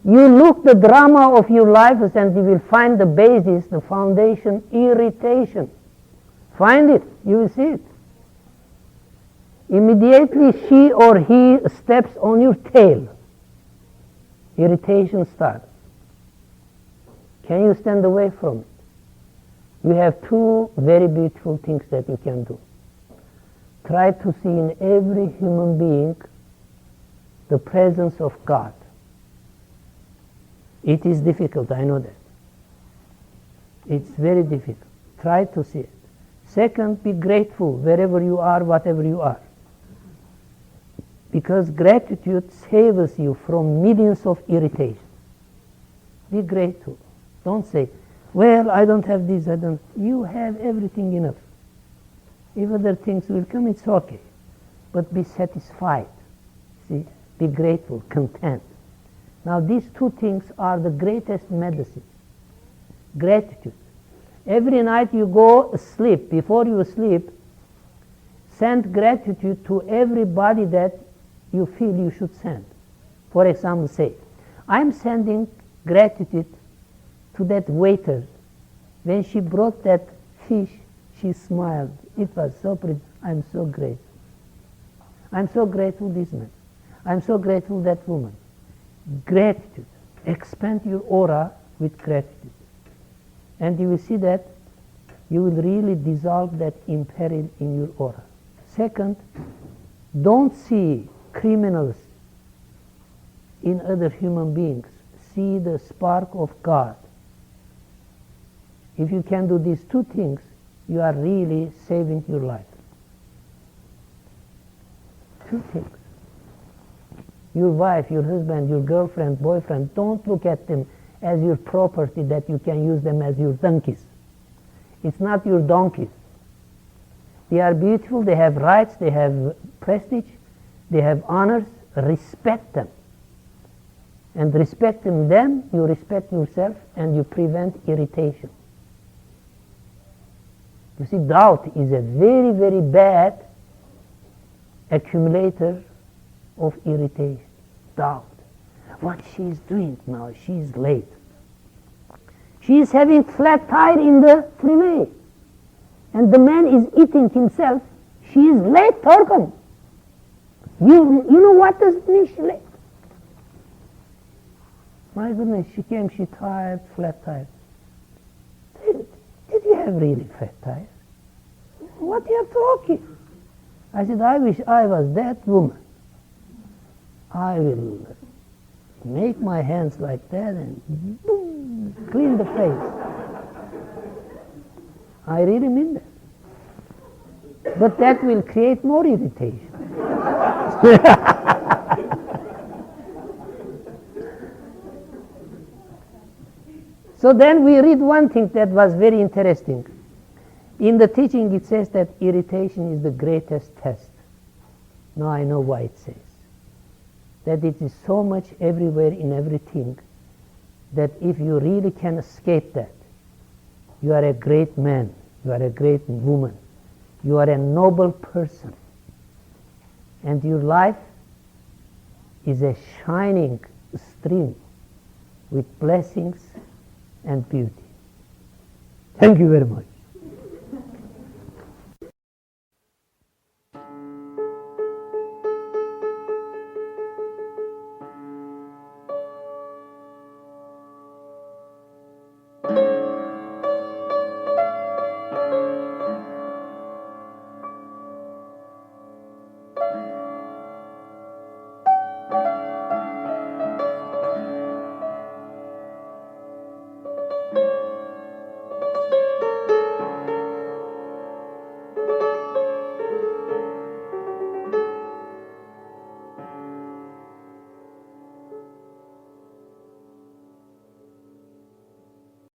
You look the drama of your life and you will find the basis, the foundation, irritation. Find it, you will see it. Immediately she or he steps on your tail, irritation starts. Can you stand away from it? You have two very beautiful things that you can do. Try to see in every human being the presence of God. It is difficult, I know that. It's very difficult. Try to see it. Second, be grateful wherever you are, whatever you are. Because gratitude saves you from millions of irritation. Be grateful. Don't say, well, I don't have this, I don't. You have everything enough. If other things will come, it's okay. But be satisfied. See? Be grateful, content. Now these two things are the greatest medicine. Gratitude. Every night you go sleep, before you sleep, send gratitude to everybody that you feel you should send. For example, say, I'm sending gratitude to that waiter. When she brought that fish, she smiled. It was so pretty. I'm so grateful. I'm so grateful this man. I'm so grateful that woman. Gratitude. Expand your aura with gratitude. And you will see that you will really dissolve that imperil in your aura. Second, don't see criminals in other human beings. See the spark of God. If you can do these two things, you are really saving your life. Two things. Your wife, your husband, your girlfriend, boyfriend, don't look at them as your property that you can use them as your donkeys. It's not your donkeys. They are beautiful, they have rights, they have prestige, they have honors. Respect them. And respecting them, you respect yourself and you prevent irritation. You see, doubt is a very, very bad accumulator of irritation. Doubt. What she's doing now, she's late. She's having flat tire in the freeway. And the man is eating himself. She is late, Torkom. You know what does it mean, she's late? My goodness, she came, she tired, flat tire. Did you have really flat tire? What are you talking? I said, I wish I was that woman. I will make my hands like that and boom, clean the face. I really mean that. But that will create more irritation. So then we read one thing that was very interesting. In the teaching it says that irritation is the greatest test. Now I know why it says. That it is so much everywhere in everything that if you really can escape that, you are a great man, you are a great woman, you are a noble person, and your life is a shining stream with blessings and beauty. Thank you very much.